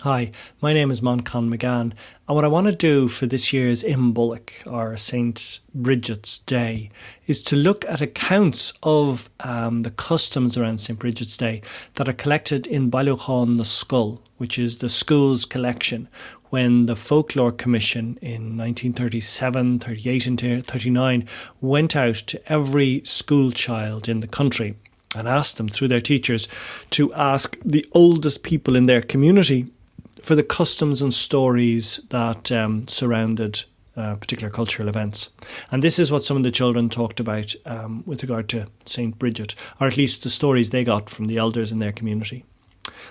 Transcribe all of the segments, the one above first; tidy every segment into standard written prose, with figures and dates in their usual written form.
Hi, my name is Manchán Magan, and what I want to do for this year's Imbolc, or St. Bridget's Day, is to look at accounts of the customs around St. Bridget's Day that are collected in Bailliúchán na Scoil, which is the school's collection, when the Folklore Commission in 1937, 38 and 39 went out to every school child in the country and asked them through their teachers to ask the oldest people in their community for the customs and stories that surrounded particular cultural events. And this is what some of the children talked about with regard to St. Bridget, or at least the stories they got from the elders in their community.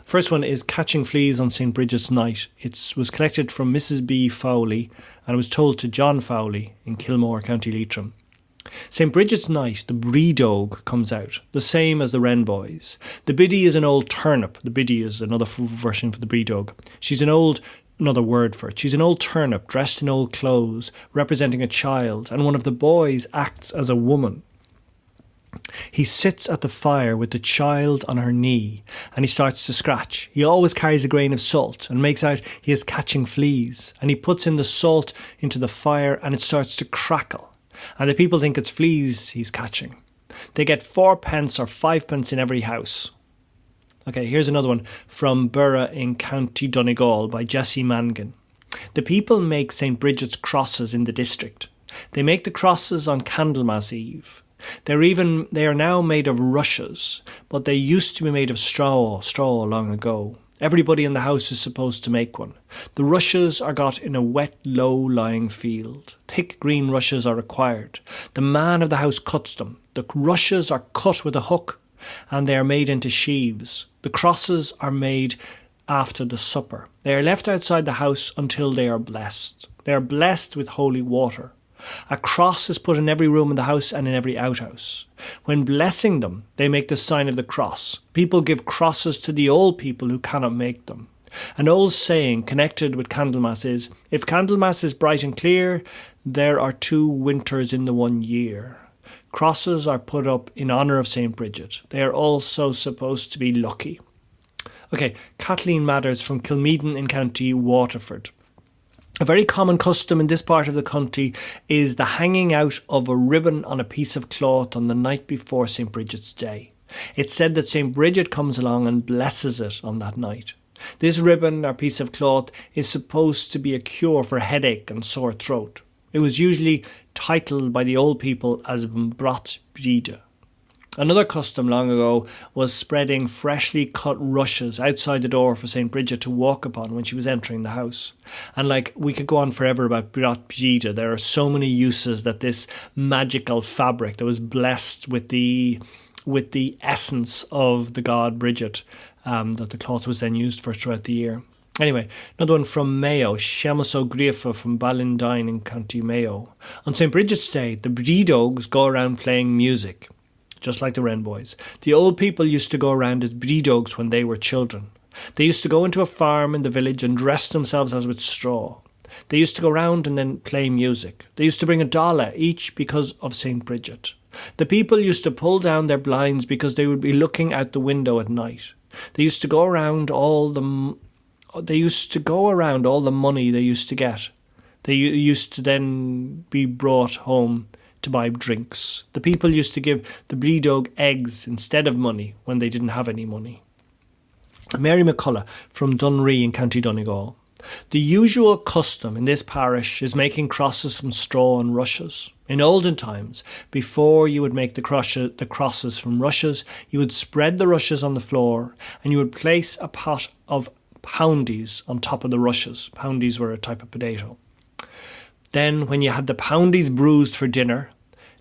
First one is Catching Fleas on St. Bridget's Night. It was collected from Mrs. B. Fowley and it was told to John Fowley in Kilmore, County Leitrim. St. Bridget's Night, the Breedog comes out, the same as the Wren Boys. The biddy is an old turnip. The biddy is another version for the Breedog. She's another word for it. She's an old turnip dressed in old clothes, representing a child, and one of the boys acts as a woman. He sits at the fire with the child on her knee and he starts to scratch. He always carries a grain of salt and makes out he is catching fleas, and he puts in the salt into the fire and it starts to crackle. And the people think it's fleas he's catching. They get 4 pence or 5 pence in every house. Okay, here's another one from Burra in County Donegal by Jesse Mangan. The people make St. Bridget's crosses in the district. They make the crosses on Candlemas Eve. They are now made of rushes, but they used to be made of straw long ago. Everybody in the house is supposed to make one. The rushes are got in a wet, low-lying field. Thick green rushes are required. The man of the house cuts them. The rushes are cut with a hook and they are made into sheaves. The crosses are made after the supper. They are left outside the house until they are blessed. They are blessed with holy water. A cross is put in every room in the house and in every outhouse. When blessing them, they make the sign of the cross. People give crosses to the old people who cannot make them. An old saying connected with Candlemas is, if Candlemas is bright and clear, there are 2 winters in the 1 year. Crosses are put up in honour of St. Bridget. They are also supposed to be lucky. Okay, Kathleen Mathers from Kilmeaden in County Waterford. A very common custom in this part of the country is the hanging out of a ribbon on a piece of cloth on the night before St. Bridget's Day. It's said that St. Bridget comes along and blesses it on that night. This ribbon or piece of cloth is supposed to be a cure for headache and sore throat. It was usually titled by the old people as Brat Bride. Another custom long ago was spreading freshly cut rushes outside the door for St. Bridget to walk upon when she was entering the house. And we could go on forever about Brat Bride. There are so many uses that this magical fabric that was blessed with the essence of the god Bridget, that the cloth was then used for throughout the year. Anyway, another one from Mayo, Seamus O'Griefa from Ballindine in County Mayo. On St. Bridget's Day, the Breedogs go around playing music, just like the Wren Boys. The old people used to go around as breedogs when they were children. They used to go into a farm in the village and dress themselves as with straw. They used to go around and then play music. They used to bring $1 each because of St. Bridget. The people used to pull down their blinds because they would be looking out the window at night. They used to go around all the money they used to get. They used to then be brought home to buy drinks. The people used to give the breedog eggs instead of money when they didn't have any money. Mary McCullough from Dunree in County Donegal. The usual custom in this parish is making crosses from straw and rushes. In olden times, before you would make the crosses from rushes, you would spread the rushes on the floor and you would place a pot of poundies on top of the rushes. Poundies were a type of potato. Then when you had the poundies bruised for dinner,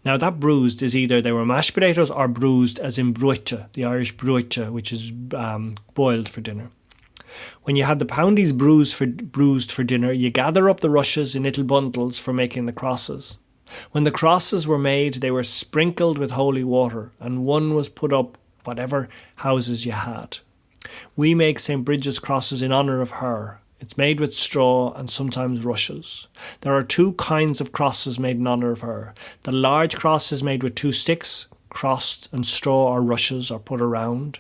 now that bruised is either they were mashed potatoes or bruised as in bruite, the Irish bruite, which is boiled for dinner. When you had the poundies bruised for dinner, you gather up the rushes in little bundles for making the crosses. When the crosses were made, they were sprinkled with holy water, and one was put up whatever houses you had. We make St. Bridget's crosses in honour of her. It's made with straw and sometimes rushes. There are 2 kinds of crosses made in honour of her. The large cross is made with 2 sticks, crossed, and straw or rushes are put around.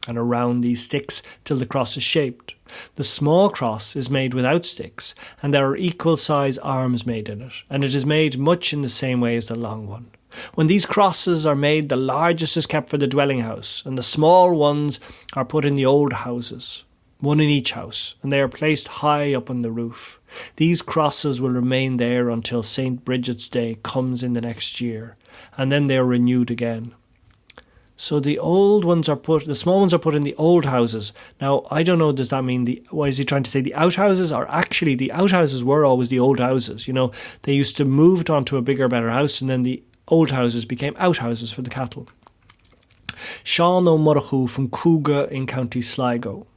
and around these sticks till the cross is shaped. The small cross is made without sticks, and there are equal size arms made in it, and it is made much in the same way as the long one. When these crosses are made, the largest is kept for the dwelling house, and the small ones are put in the old houses, one in each house, and they are placed high up on the roof. These crosses will remain there until St. Bridget's Day comes in the next year, and then they are renewed again. So the small ones are put in the old houses. Now, I don't know, does that mean why is he trying to say the outhouses? Or actually, the outhouses were always the old houses. You know, they used to move it onto a bigger, better house, and then the old houses became outhouses for the cattle. Sean O'Murchu from Cooga in County Sligo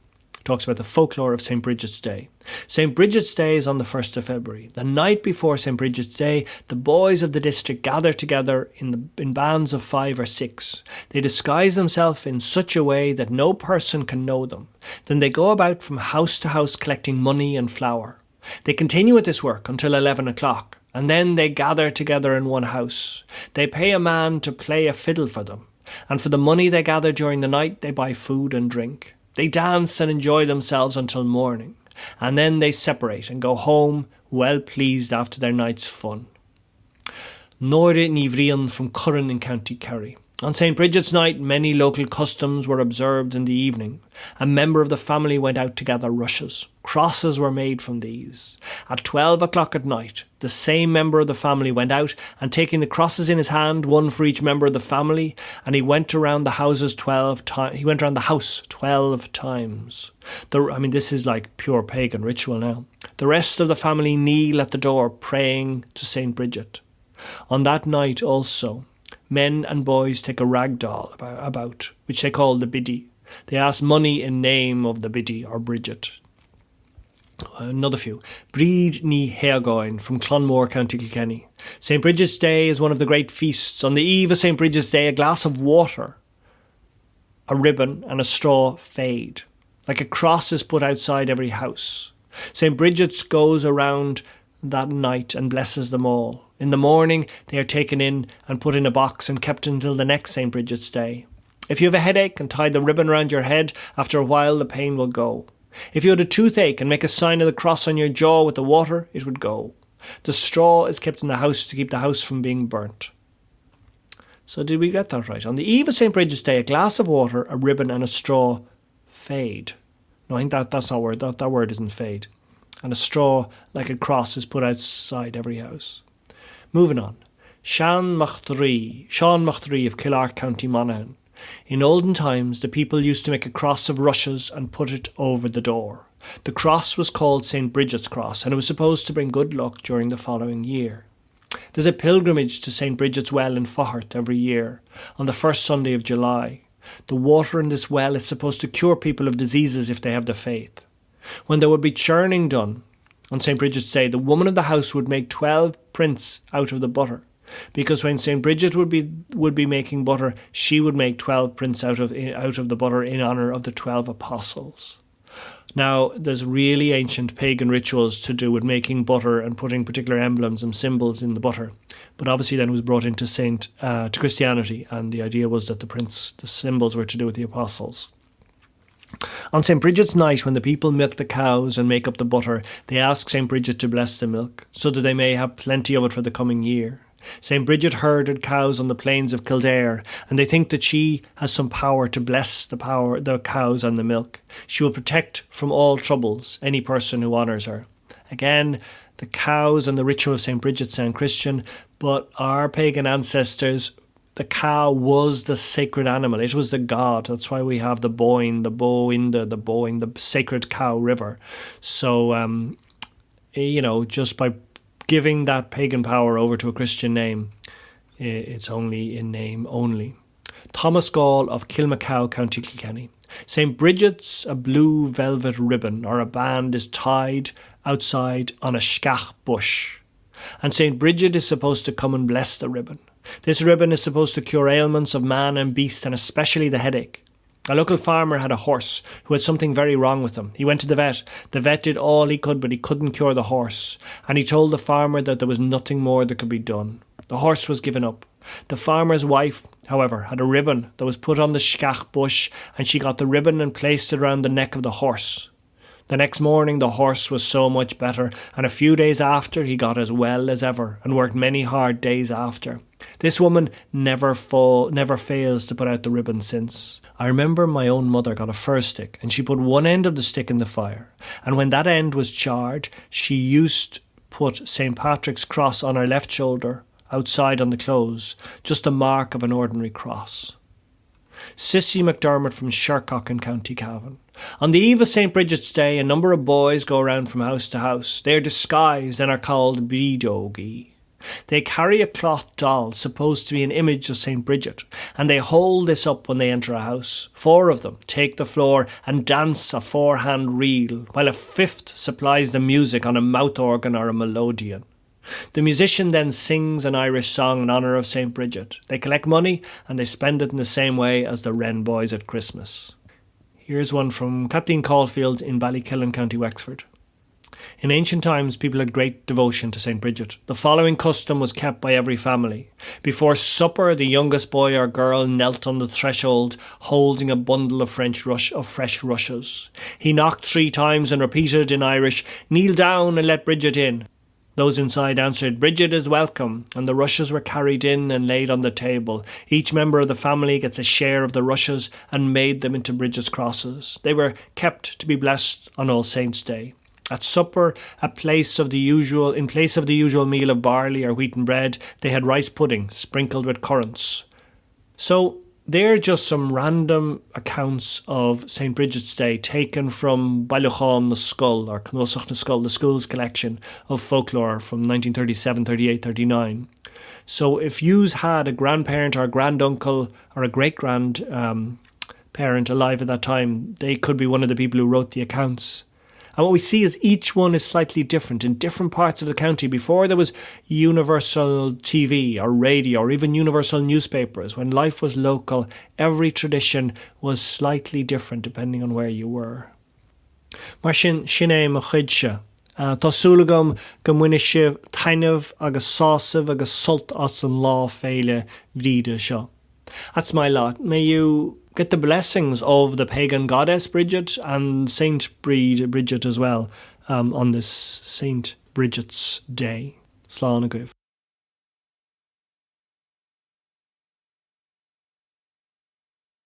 talks about the folklore of St. Bridget's Day. St. Bridget's Day is on the 1st of February. The night before St. Bridget's Day, the boys of the district gather together in bands of 5 or 6. They disguise themselves in such a way that no person can know them. Then they go about from house to house collecting money and flour. They continue with this work until 11 o'clock, and then they gather together in one house. They pay a man to play a fiddle for them, and for the money they gather during the night, they buy food and drink. They dance and enjoy themselves until morning, and then they separate and go home well pleased after their night's fun. Nóire ní Bhríon from Curran in County Kerry. On St. Bridget's night, many local customs were observed in the evening. A member of the family went out to gather rushes. Crosses were made from these. At 12 o'clock at night, the same member of the family went out and taking the crosses in his hand, one for each member of the family, and he went around the house 12 times. This is like pure pagan ritual now. The rest of the family kneel at the door praying to St. Bridget. On that night also, men and boys take a rag doll about, which they call the biddy. They ask money in name of the biddy or Bridget. Another few. Bríd ní Hairgáin from Clonmore, County Kilkenny. St. Bridget's Day is one of the great feasts. On the eve of St. Bridget's Day, a glass of water, a ribbon and a straw fade. Like a cross is put outside every house. St. Bridget's goes around that night and blesses them all. In the morning, they are taken in and put in a box and kept until the next St. Bridget's Day. If you have a headache and tie the ribbon around your head, after a while the pain will go. If you had a toothache and make a sign of the cross on your jaw with the water, it would go. The straw is kept in the house to keep the house from being burnt. So did we get that right? On the eve of St. Bridget's Day, a glass of water, a ribbon and a straw fade. No, I think that's not word. That word isn't fade. And a straw, like a cross, is put outside every house. Moving on. Sean Machtrí of Killark, County Monaghan. In olden times, the people used to make a cross of rushes and put it over the door. The cross was called St. Bridget's Cross, and it was supposed to bring good luck during the following year. There's a pilgrimage to St. Bridget's Well in Faughart every year, on the first Sunday of July. The water in this well is supposed to cure people of diseases if they have the faith. When there would be churning done on St. Bridget's Day, the woman of the house would make 12 prints out of the butter. Because when St. Bridget would be making butter, she would make 12 prints out of the butter in honour of the 12 apostles. Now, there's really ancient pagan rituals to do with making butter and putting particular emblems and symbols in the butter. But obviously then it was brought into to Christianity, and the idea was that the symbols were to do with the apostles. On St. Bridget's night, when the people milk the cows and make up the butter, they ask St. Bridget to bless the milk, so that they may have plenty of it for the coming year. St. Bridget herded cows on the plains of Kildare, and they think that she has some power to bless the cows and the milk. She will protect from all troubles any person who honours her. Again, the cows and the ritual of St. Bridget sound Christian, but our pagan ancestors, the cow was the sacred animal. It was the god. That's why we have the Boyne, the sacred cow river. So, just by giving that pagan power over to a Christian name, it's only in name only. Thomas Gall of Kilmacow, County Kilkenny. St. Bridget's, a blue velvet ribbon or a band is tied outside on a skach bush. And St. Bridget is supposed to come and bless the ribbon. This ribbon is supposed to cure ailments of man and beast, and especially the headache. A local farmer had a horse who had something very wrong with him. He went to the vet. The vet did all he could, but he couldn't cure the horse. And he told the farmer that there was nothing more that could be done. The horse was given up. The farmer's wife, however, had a ribbon that was put on the skach bush, and she got the ribbon and placed it around the neck of the horse. The next morning the horse was so much better, and a few days after he got as well as ever and worked many hard days after. This woman never fails to put out the ribbon since. I remember my own mother got a fir stick, and she put one end of the stick in the fire, and when that end was charred, she used to put St. Patrick's cross on her left shoulder, outside on the clothes, just a mark of an ordinary cross. Sissy McDermott from Shercock in County Cavan. On the eve of St. Bridget's Day, a number of boys go around from house to house. They are disguised and are called biddy. They carry a cloth doll supposed to be an image of St. Bridget, and they hold this up when they enter a house. 4 of them take the floor and dance a 4-hand reel, while a 5th supplies the music on a mouth organ or a melodeon. The musician then sings an Irish song in honour of St. Bridget. They collect money and they spend it in the same way as the Wren boys at Christmas. Here's one from Kathleen Caulfield in Ballykillen, County Wexford. In ancient times, people had great devotion to St. Bridget. The following custom was kept by every family. Before supper, the youngest boy or girl knelt on the threshold, holding a bundle of fresh rushes. He knocked 3 times and repeated in Irish, "Kneel down and let Bridget in." Those inside answered, "Bridget is welcome," and the rushes were carried in and laid on the table. Each member of the family gets a share of the rushes and made them into Bridget's crosses. They were kept to be blessed on All Saints' Day. At supper, in place of the usual meal of barley or wheaten bread, they had rice pudding sprinkled with currants. So they're just some random accounts of St. Bridget's Day taken from Bailúchán na Scoil, or Cnosach na Scoil, the school's collection of folklore from 1937, 38, 39. So if yous had a grandparent or a granduncle or a great-grandparent alive at that time, they could be one of the people who wrote the accounts. And what we see is each one is slightly different in different parts of the county. Before there was universal TV or radio or even universal newspapers, when life was local, every tradition was slightly different depending on where you were. Mar sin é mo chuid se. Tásúlagam go mbuine sibh tainmh agus sásamh agus sult as an lá féile bhríde seo. That's my lot. May you get the blessings of the pagan goddess Bridget and Saint Bridget as well on this Saint Bridget's Day. Slán a Guibh.